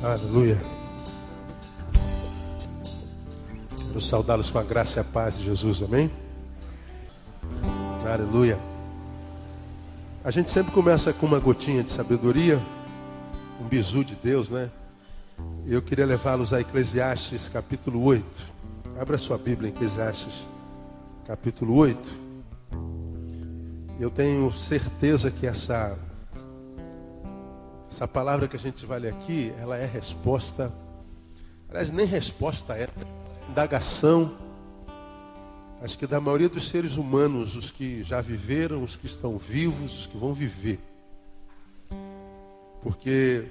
Aleluia. Quero saudá-los com a graça e a paz de Jesus, amém? Aleluia. A gente sempre começa com uma gotinha de sabedoria, um bizu de Deus, né? Eu queria levá-los a Eclesiastes capítulo 8. Abra sua Bíblia em Eclesiastes capítulo 8. Eu tenho certeza que essa palavra que a gente vai ler aqui, ela é resposta, aliás, nem resposta é, indagação, acho que da maioria dos seres humanos, os que já viveram, os que estão vivos, os que vão viver. Porque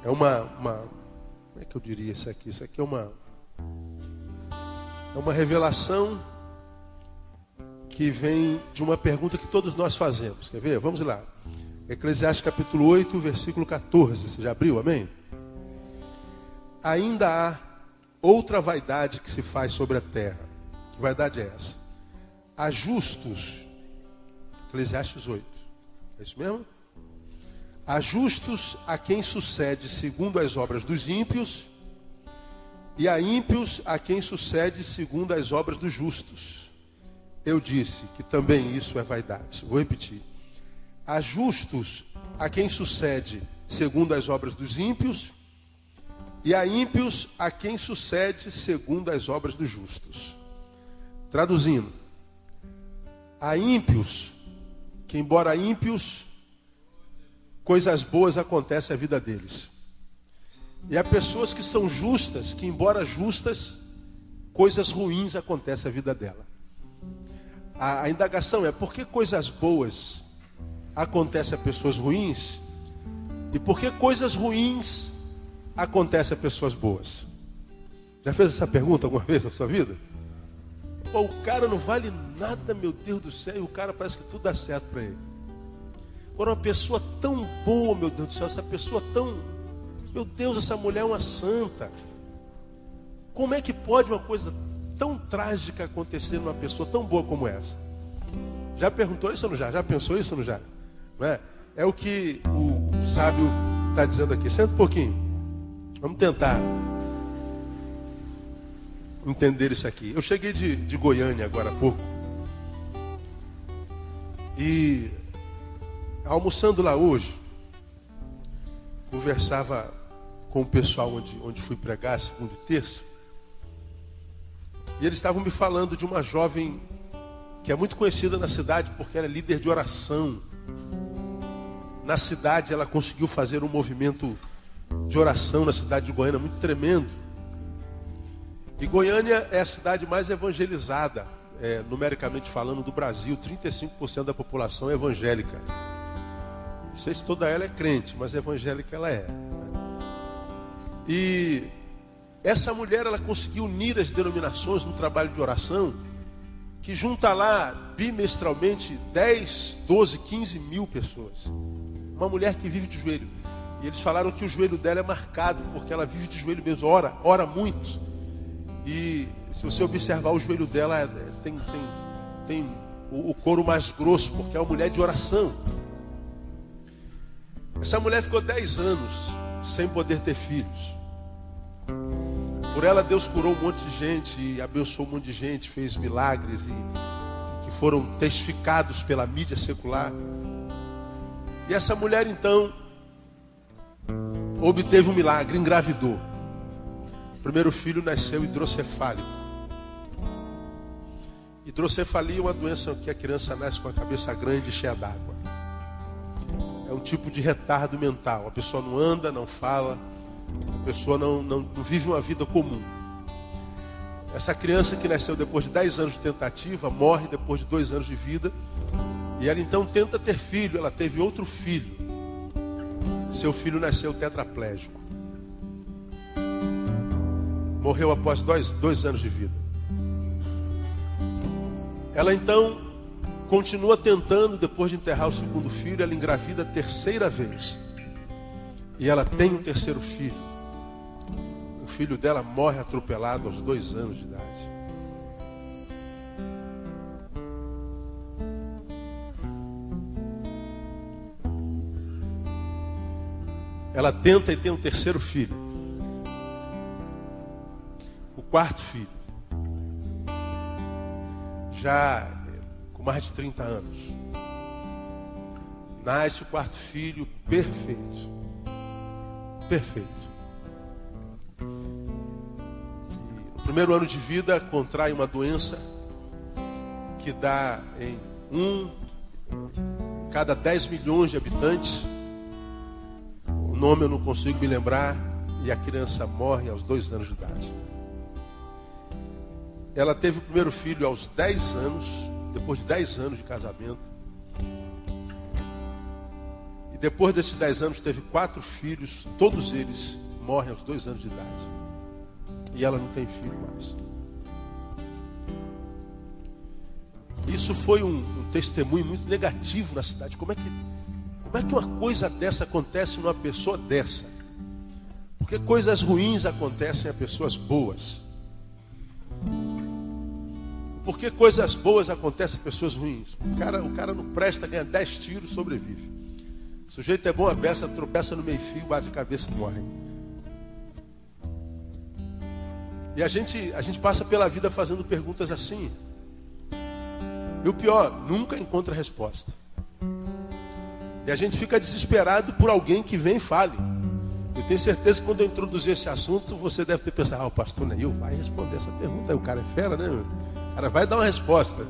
é como é que eu diria isso aqui? Isso aqui é uma revelação que vem de uma pergunta que todos nós fazemos. Quer ver? Vamos lá. Eclesiastes capítulo 8, versículo 14. Você já abriu? Amém? Ainda há outra vaidade que se faz sobre a terra. Que vaidade é essa? Há justos. Eclesiastes 8. É isso mesmo? Há justos a quem sucede segundo as obras dos ímpios, e há ímpios a quem sucede segundo as obras dos justos. Eu disse que também isso é vaidade. Vou repetir. Há justos a quem sucede segundo as obras dos ímpios, e há ímpios a quem sucede segundo as obras dos justos. Traduzindo, há ímpios que, embora ímpios, coisas boas acontecem à vida deles. E há pessoas que são justas, que, embora justas, coisas ruins acontecem à vida dela. A indagação é: por que coisas boas acontecem a pessoas ruins? E por que coisas ruins acontecem a pessoas boas? Já fez essa pergunta alguma vez na sua vida? Pô, o cara não vale nada, meu Deus do céu, e o cara parece que tudo dá certo para ele. Agora, uma pessoa tão boa, meu Deus do céu, essa pessoa tão... Meu Deus, essa mulher é uma santa. Como é que pode uma coisa tão trágica acontecer numa pessoa tão boa como essa? Já perguntou isso ou não já? Já pensou isso ou não já? Não é? É o que o sábio está dizendo aqui. Senta um pouquinho. Vamos tentar entender isso aqui. Eu cheguei de Goiânia agora há pouco. E almoçando lá hoje, conversava com o pessoal onde fui pregar segunda e terça. E eles estavam me falando de uma jovem que é muito conhecida na cidade porque ela é líder de oração. Na cidade ela conseguiu fazer um movimento de oração na cidade de Goiânia muito tremendo. E Goiânia é a cidade mais evangelizada, numericamente falando, do Brasil. 35% da população é evangélica. Não sei se toda ela é crente, mas evangélica ela é. E essa mulher, ela conseguiu unir as denominações no trabalho de oração, que junta lá bimestralmente 10, 12, 15 mil pessoas. Uma mulher que vive de joelho. E eles falaram que o joelho dela é marcado, porque ela vive de joelho mesmo, ora muito. E se você observar o joelho dela, tem o couro mais grosso, porque é uma mulher de oração. Essa mulher ficou 10 anos sem poder ter filhos. Por ela Deus curou um monte de gente e abençoou um monte de gente, fez milagres que foram testificados pela mídia secular. E essa mulher então obteve um milagre, engravidou. O primeiro filho nasceu hidrocefálico. Hidrocefalia é uma doença que a criança nasce com a cabeça grande e cheia d'água. É um tipo de retardo mental. A pessoa não anda, não fala, a pessoa não vive uma vida comum. Essa criança que nasceu depois de 10 anos de tentativa, morre depois de 2 anos de vida. E ela então tenta ter filho, ela teve outro filho. Seu filho nasceu tetraplégico. Morreu após 2 anos de vida. Ela então continua tentando, depois de enterrar o segundo filho, ela engravida a 3ª vez. E ela tem um 3º filho. O filho dela morre atropelado aos 2 anos de idade. ela tenta e tem um terceiro filho. O quarto filho, já com mais de 30 anos, nasce o quarto filho perfeito. Perfeito. E no primeiro ano de vida, contrai uma doença que dá em cada 10 milhões de habitantes. O nome eu não consigo me lembrar. E a criança morre aos 2 anos de idade. Ela teve o primeiro filho aos 10 anos, depois de 10 anos de casamento. E depois desses 10 anos teve 4 filhos, todos eles morrem aos 2 anos de idade. E ela não tem filho mais. Isso foi um testemunho muito negativo na cidade. Como é que uma coisa dessa acontece numa pessoa dessa? Porque coisas ruins acontecem a pessoas boas. Por que coisas boas acontecem a pessoas ruins? O cara não presta, ganha 10 tiros, sobrevive. O sujeito é bom a beça, tropeça no meio-fio, bate a cabeça e morre. E a gente passa pela vida fazendo perguntas assim. E o pior, nunca encontra resposta. E a gente fica desesperado por alguém que vem e fale. Eu tenho certeza que quando eu introduzir esse assunto, você deve ter pensado, o pastor Neil vai responder essa pergunta. Aí o cara é fera, né? O cara vai dar uma resposta.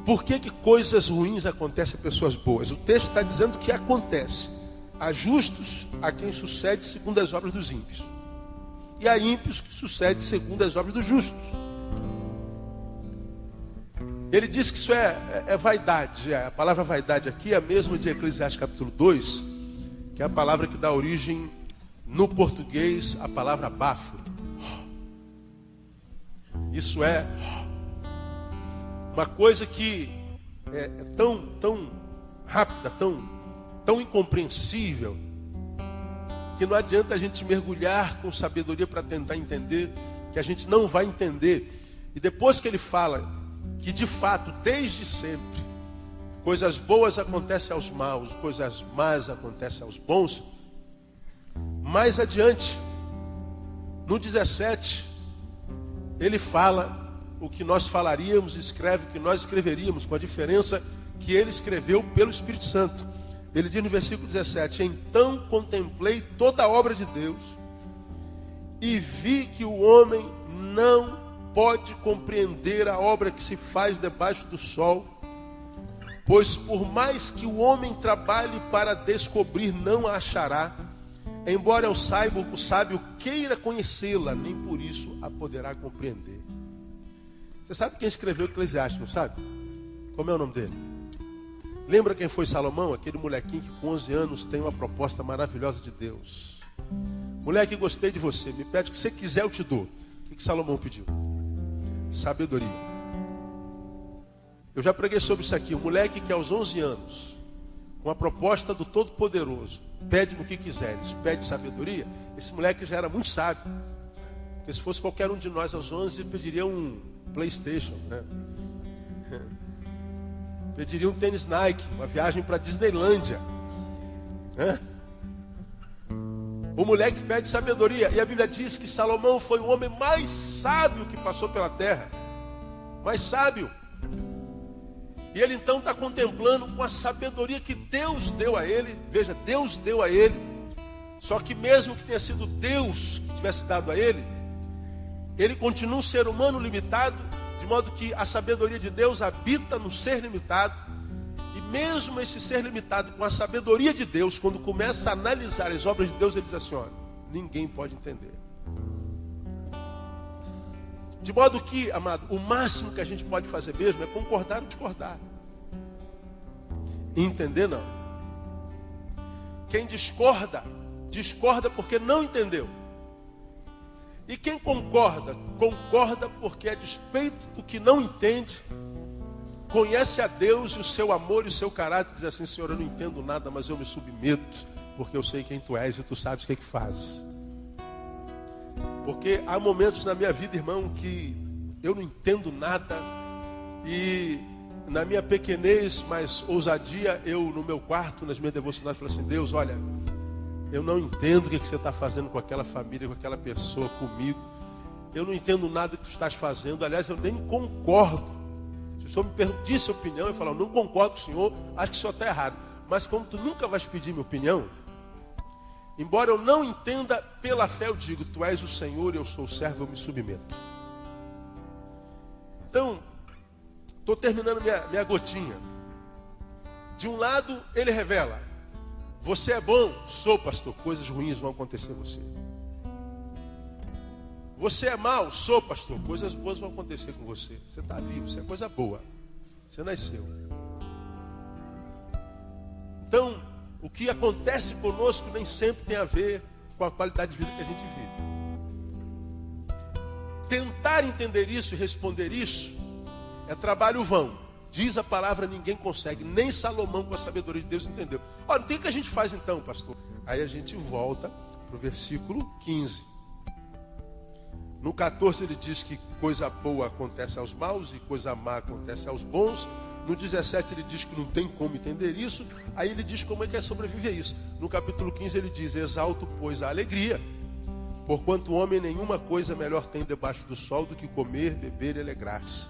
Por que coisas ruins acontecem a pessoas boas? O texto está dizendo que acontece a justos a quem sucede segundo as obras dos ímpios. E a ímpios que sucede segundo as obras dos justos. Ele diz que isso é vaidade. A palavra vaidade aqui é a mesma de Eclesiastes capítulo 2, que é a palavra que dá origem no português à palavra bafo. Isso é uma coisa que é tão rápida, tão incompreensível, que não adianta a gente mergulhar com sabedoria para tentar entender, que a gente não vai entender. E depois que ele fala que de fato, desde sempre, coisas boas acontecem aos maus, coisas más acontecem aos bons, mais adiante, no 17, ele fala o que nós falaríamos, escreve o que nós escreveríamos, com a diferença que ele escreveu pelo Espírito Santo. Ele diz no versículo 17: então contemplei toda a obra de Deus e vi que o homem não pode compreender a obra que se faz debaixo do sol, pois por mais que o homem trabalhe para descobrir, não a achará, embora o sábio queira conhecê-la, nem por isso a poderá compreender. Você sabe quem escreveu o Eclesiastes, não sabe? Como é o nome dele? Lembra quem foi Salomão? Aquele molequinho que com 11 anos tem uma proposta maravilhosa de Deus. Moleque, gostei de você, me pede o que você quiser, eu te dou. O que Salomão pediu? Sabedoria. Eu já preguei sobre isso aqui. O moleque que aos 11 anos, com a proposta do Todo-Poderoso, pede-me o que quiseres, pede sabedoria. Esse moleque já era muito sábio. Porque se fosse qualquer um de nós aos 11, pediria um PlayStation, né? Pediria um tênis Nike, uma viagem para Disneylândia, né? O moleque pede sabedoria. E a Bíblia diz que Salomão foi o homem mais sábio que passou pela terra. Mais sábio. E ele então está contemplando com a sabedoria que Deus deu a ele. Veja, Deus deu a ele. Só que mesmo que tenha sido Deus que tivesse dado a ele, ele continua um ser humano limitado, de modo que a sabedoria de Deus habita no ser limitado. E mesmo esse ser limitado, com a sabedoria de Deus, quando começa a analisar as obras de Deus, ele diz assim, olha, ninguém pode entender. De modo que, amado, o máximo que a gente pode fazer mesmo é concordar ou discordar. Entender não. Quem discorda, discorda porque não entendeu. E quem concorda, concorda porque a despeito do que não entende, conhece a Deus e o seu amor e o seu caráter, diz assim, Senhor, eu não entendo nada, mas eu me submeto, porque eu sei quem tu és e tu sabes o que fazes. Porque há momentos na minha vida, irmão, que eu não entendo nada e na minha pequenez, mas ousadia, eu no meu quarto, nas minhas devocionais, falo assim, Deus, olha, Eu não entendo o que você está fazendo com aquela família, com aquela pessoa, comigo. Eu não entendo nada que tu estás fazendo. Aliás, eu nem concordo. Se o senhor me pedisse a opinião, eu falo, não concordo com o senhor, acho que o senhor está errado. Mas como tu nunca vais pedir minha opinião, embora eu não entenda, pela fé eu digo, tu és o Senhor e eu sou o servo, eu me submeto. Então, estou terminando minha gotinha. De um lado, ele revela, você é bom? Sou, pastor, coisas ruins vão acontecer a você. Você é mau? Sou, pastor, coisas boas vão acontecer com você. Você está vivo, isso é coisa boa. Você nasceu. Então, o que acontece conosco nem sempre tem a ver com a qualidade de vida que a gente vive. Tentar entender isso e responder isso é trabalho vão. Diz a palavra, ninguém consegue. Nem Salomão, com a sabedoria de Deus, entendeu. Olha, o que a gente faz então, pastor? Aí a gente volta para o versículo 15. No 14 ele diz que coisa boa acontece aos maus e coisa má acontece aos bons. No 17 ele diz que não tem como entender isso. Aí ele diz como é que é sobreviver a isso. No capítulo 15 ele diz, exalto, pois, a alegria. Porquanto o homem nenhuma coisa melhor tem debaixo do sol do que comer, beber e alegrar-se.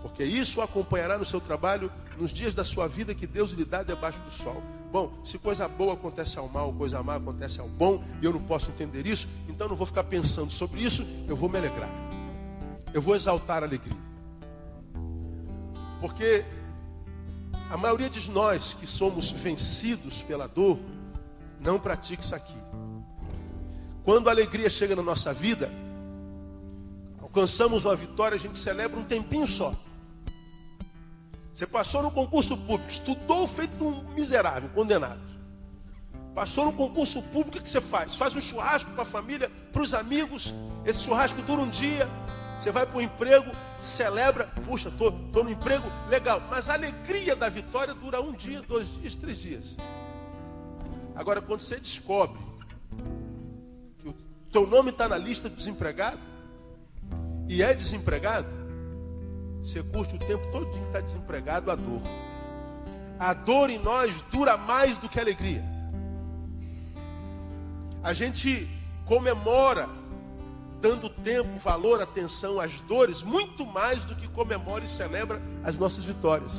Porque isso o acompanhará no seu trabalho, nos dias da sua vida que Deus lhe dá debaixo do sol. Bom, se coisa boa acontece ao mal, coisa má acontece ao bom, e eu não posso entender isso, então eu não vou ficar pensando sobre isso, eu vou me alegrar. Eu vou exaltar a alegria. Porque a maioria de nós que somos vencidos pela dor, não pratica isso aqui. Quando a alegria chega na nossa vida, alcançamos uma vitória, a gente celebra um tempinho só. Você passou no concurso público, estudou feito um miserável, condenado. Passou no concurso público, o que você faz? Faz um churrasco para a família, para os amigos. Esse churrasco dura um dia. Você vai para o emprego, celebra. Puxa, estou no emprego, legal. Mas a alegria da vitória dura um dia, 2 dias, 3 dias. Agora, quando você descobre que o teu nome está na lista de desempregado, e é desempregado, você curte o tempo todo que está desempregado, a dor. A dor em nós dura mais do que a alegria. A gente comemora, dando tempo, valor, atenção às dores, muito mais do que comemora e celebra as nossas vitórias.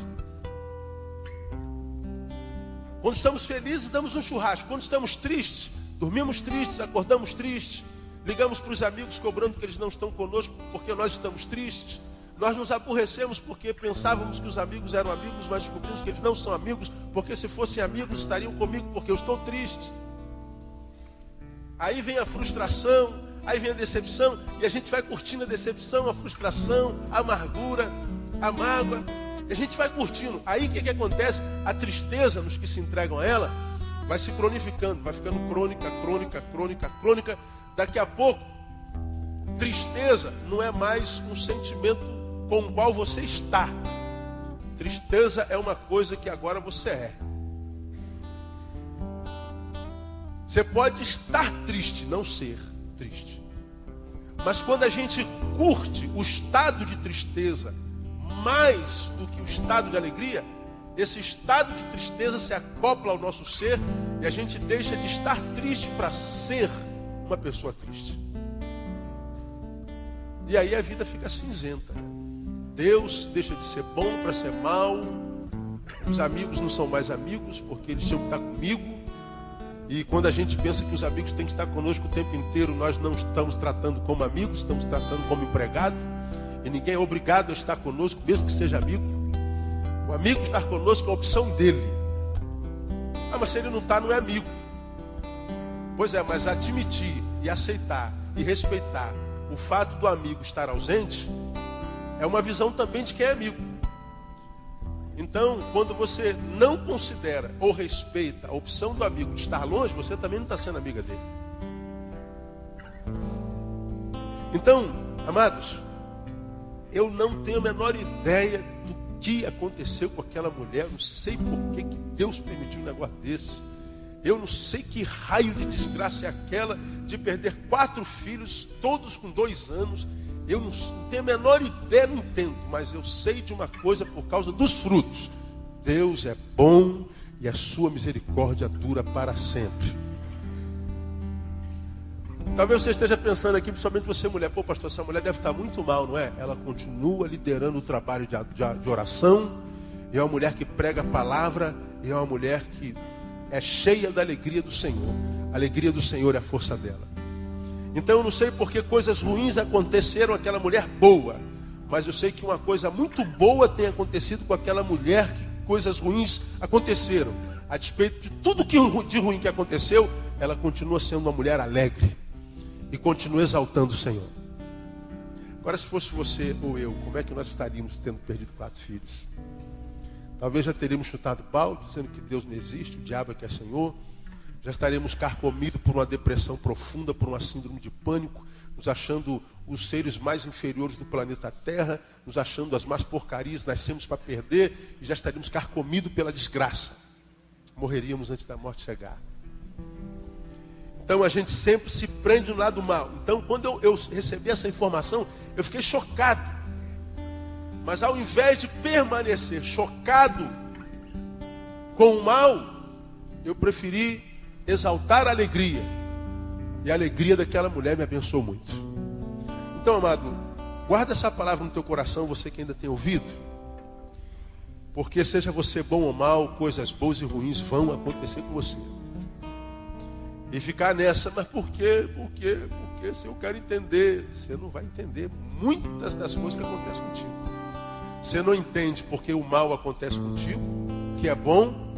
Quando estamos felizes, damos um churrasco. Quando estamos tristes, dormimos tristes, acordamos tristes, ligamos para os amigos cobrando que eles não estão conosco porque nós estamos tristes. Nós nos aborrecemos porque pensávamos que os amigos eram amigos, mas descobrimos que eles não são amigos, porque se fossem amigos estariam comigo porque eu estou triste. Aí vem a frustração, aí vem a decepção, e a gente vai curtindo a decepção, a frustração, a amargura, a mágoa, e a gente vai curtindo. Aí o que acontece? A tristeza nos que se entregam a ela vai se cronificando, vai ficando crônica, crônica, crônica, crônica. Daqui a pouco, tristeza não é mais um sentimento com o qual você está. Tristeza é uma coisa que agora você é. Você pode estar triste, não ser triste. Mas quando a gente curte o estado de tristeza mais do que o estado de alegria, esse estado de tristeza se acopla ao nosso ser e a gente deixa de estar triste para ser uma pessoa triste. E aí a vida fica cinzenta. Deus deixa de ser bom para ser mal. Os amigos não são mais amigos porque eles tinham que estar comigo. E quando a gente pensa que os amigos têm que estar conosco o tempo inteiro, nós não estamos tratando como amigos, estamos tratando como empregado. E ninguém é obrigado a estar conosco, mesmo que seja amigo. O amigo estar conosco é a opção dele. Ah, mas se ele não está, não é amigo. Pois é, mas admitir e aceitar e respeitar o fato do amigo estar ausente é uma visão também de quem é amigo. Então, quando você não considera ou respeita a opção do amigo de estar longe, você também não está sendo amiga dele. Então, amados, eu não tenho a menor ideia do que aconteceu com aquela mulher. Não sei por que Deus permitiu um negócio desse. Eu não sei que raio de desgraça é aquela de perder 4 filhos, todos com 2 anos. Eu não tenho a menor ideia, não entendo, mas eu sei de uma coisa por causa dos frutos. Deus é bom e a sua misericórdia dura para sempre. Talvez você esteja pensando aqui, principalmente você mulher, pô pastor, essa mulher deve estar muito mal, não é? Ela continua liderando o trabalho de oração, e é uma mulher que prega a palavra, e é uma mulher que é cheia da alegria do Senhor. A alegria do Senhor é a força dela. Então eu não sei porque coisas ruins aconteceram com aquela mulher boa, mas eu sei que uma coisa muito boa tem acontecido com aquela mulher, que coisas ruins aconteceram. A despeito de tudo de ruim que aconteceu, ela continua sendo uma mulher alegre. E continua exaltando o Senhor. Agora, se fosse você ou eu, como é que nós estaríamos tendo perdido 4 filhos? Talvez já teríamos chutado pau, dizendo que Deus não existe, o diabo é que é Senhor. Já estaríamos carcomidos por uma depressão profunda, por uma síndrome de pânico, nos achando os seres mais inferiores do planeta Terra, nos achando as mais porcarias, nascemos para perder, e já estaríamos carcomidos pela desgraça. Morreríamos antes da morte chegar. Então a gente sempre se prende no lado mal. Então quando eu recebi essa informação, eu fiquei chocado. Mas ao invés de permanecer chocado com o mal, eu preferi exaltar a alegria. E a alegria daquela mulher me abençoou muito. Então, amado, guarda essa palavra no teu coração, você que ainda tem ouvido. Porque seja você bom ou mal, coisas boas e ruins vão acontecer com você. E ficar nessa, mas por quê? Por quê? Porque se eu quero entender, você não vai entender muitas das coisas que acontecem contigo. Você não entende porque o mal acontece contigo, que é bom,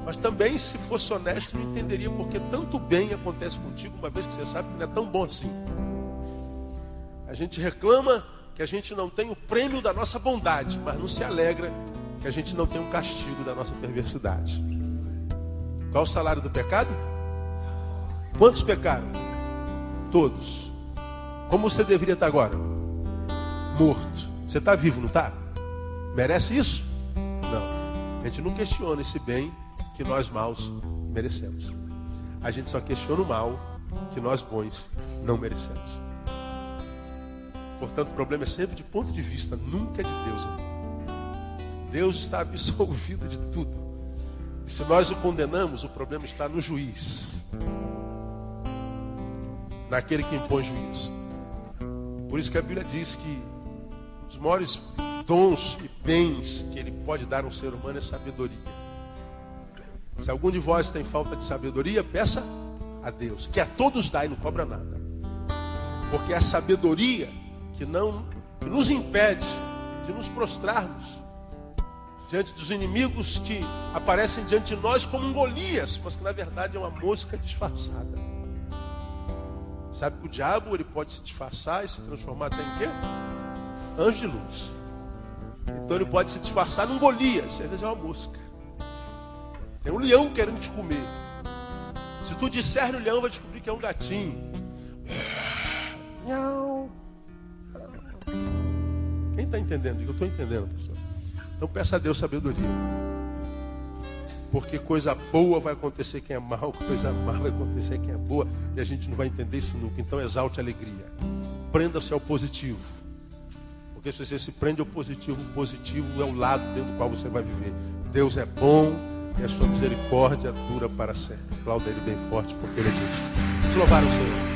mas também, se fosse honesto, não entenderia porque tanto bem acontece contigo, uma vez que você sabe que não é tão bom assim. A gente reclama que a gente não tem o prêmio da nossa bondade, mas não se alegra que a gente não tem o castigo da nossa perversidade. Qual o salário do pecado? Quantos pecaram? Todos. Como você deveria estar agora? Morto. Você está vivo, não está? Merece isso? Não. A gente não questiona esse bem que nós maus merecemos. A gente só questiona o mal que nós bons não merecemos. Portanto, o problema é sempre de ponto de vista, nunca é de Deus. Deus está absolvido de tudo. E se nós o condenamos, o problema está no juiz. Naquele que impõe juízo. Por isso que a Bíblia diz que um dos maiores dons e bens que Ele pode dar a um ser humano é sabedoria. Se algum de vós tem falta de sabedoria, peça a Deus, que a todos dá e não cobra nada. Porque é a sabedoria que nos impede de nos prostrarmos diante dos inimigos que aparecem diante de nós como um Golias, mas que na verdade é uma mosca disfarçada. Sabe que o diabo ele pode se disfarçar e se transformar até em quê? Anjo de luz. Então ele pode se disfarçar num Golias, às vezes é uma mosca. Tem um leão querendo te comer. Se tu disser o leão, vai descobrir que é um gatinho. Quem está entendendo? Eu estou entendendo, pastor. Então peça a Deus sabedoria. Porque coisa boa vai acontecer quem é mal, coisa má vai acontecer quem é boa. E a gente não vai entender isso nunca. Então exalte a alegria. Prenda-se ao positivo. Porque se você se prende ao positivo, o positivo é o lado dentro do qual você vai viver. Deus é bom e a sua misericórdia dura para sempre. Aplauda Ele bem forte, porque Ele é Deus. Vamos louvar o Senhor.